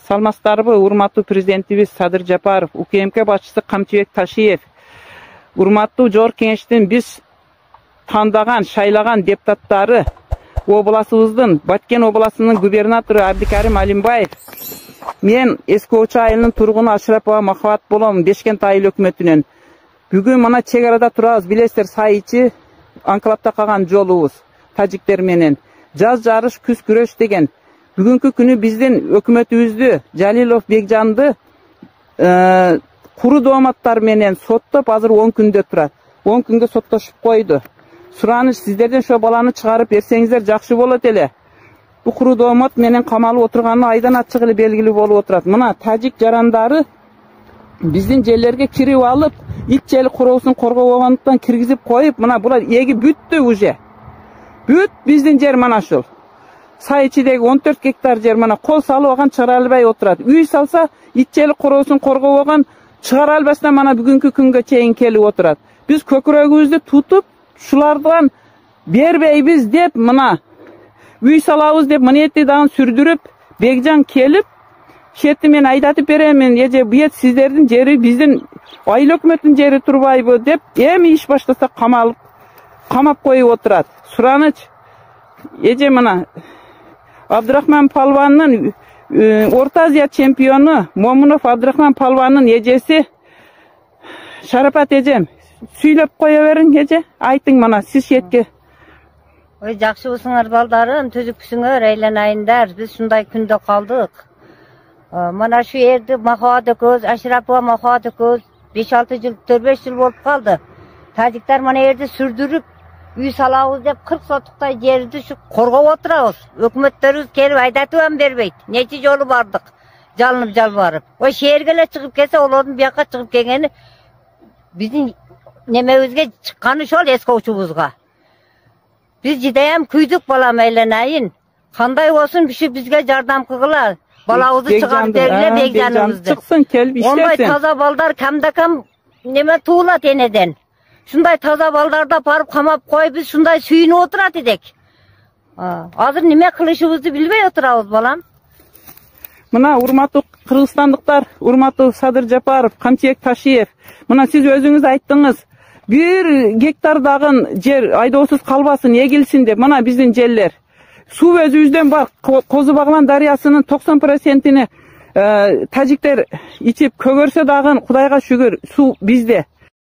Саламатсыздарбы, урматтуу президентибиз Садыр Жапаров, УКМК башчысы Камчыбек Ташиев, урматтуу Жогорку Кеңештин биз тандаган, шайлаган депутаттары, обласыбыздын, Баткен областынын губернатору Абдикарим Алимбаев, мен Эски Очо айылынын тургуну Ашрапова Махабат болом, Бешкент айыл өкмөтүнөн. Бүгүн мына чек арада турабыз, билесиздер, сайычы анклавда калган жолубуз тажиктер менен. Жаз жарыш, күз күрөш деген. Бүгүнкү күнү биздин өкмөтүбүздү, Жалилов Бекжанды куру дооматтар менен соттоп, азыр 10 күндө турат. 10 күнгө соттошуп койду. Сураныч, сиздерден ошо баланы чыгарып берсеңиздер жакшы болот эле. Бу куру доомат менен камалып отурганы айдан ачык эле белгилүү болуп отурат. Мына тажик жарандары биздин жерлерге кирип алып, ит жели куроосун коргоо болгондуктан киргизип коюп, мына булар эги бүттү уже. Бүт биздин жер мана ушул. Сайычыдеги 14 гектар жер мана кол салып алган чыгара албай отурат. Үй салса, ит жели куроосун коргоо болгон чыгара албастан мана бүгүнкү күнгө чейин келип отурат. Биз көкүрөгүбүздү тутуп, шулардан бербейбиз деп мына үй салабыз деп мынетти дагы сүрдүрүп, Бекжан келип, шетти мен айдатып беремин, эже бует сиздердин жери, биздин айыл өкмөттүн жери турбайбы деп, эми иш баштаса камап коюп отурат. Сураныч, эже мына Абдырахман Палвандын Орто Азия чемпиону Момунов Абдырахман Палвандын эжеси Шарапат эжем, сүйлөп кое бериң эже, айтың мына сиз шетке. Ой, жакшыбысыңар балдарым, түзүксүңөр, айланайындар. Биз ушундай күндө калдык. Мана шу жерди Махабат экөөбүз, Ашрапова Махабат экөөбүз 5-6 жыл, 4-5 жыл болуп калды. Тажиктар мана жерди сүрдүрүп, үй салабыз деп 40 сотуктай жерди шу коргоп отурабыз. Өкмөттөрүбүз келип айдатып бербейт. Нече жолу бардык, жалынып жалбарып. Ой, шээрге эле чыгып келсе, олордун бияка чыгып келгени биздин немебизге чыкканы ошол Эски Очобузга. Biz judayam kuydik balam aylanayın. Qanday olsun bizge jardam kılgıla. Balağızı çıkarıp dergile Bekjanımızdı. Çıksın kelip işlesin. Onday taza baldar kamda kam neme tuğulat eneden. Şunday taza baldarda barıp kamap koy biz şunday suyunu oturat edek. Hazır neme kılışımızdı bilbey oturabız balam. Mına urmаттуу Kırgızstandıklar, urmаттуу Садыр Жапаров, Камчыбек Ташиев. Mına siz özünüz ayttыңыз. 1 гектар дагы жер айдоосуз калбасын, эгилсин деп. Мына биздин жерлер. Суу өзүбүздөн бар. Козу Баглан дарыясынын 90%-ни тажиктер ичип көгөрсө дагы Кудайга шүгүр суу бизде.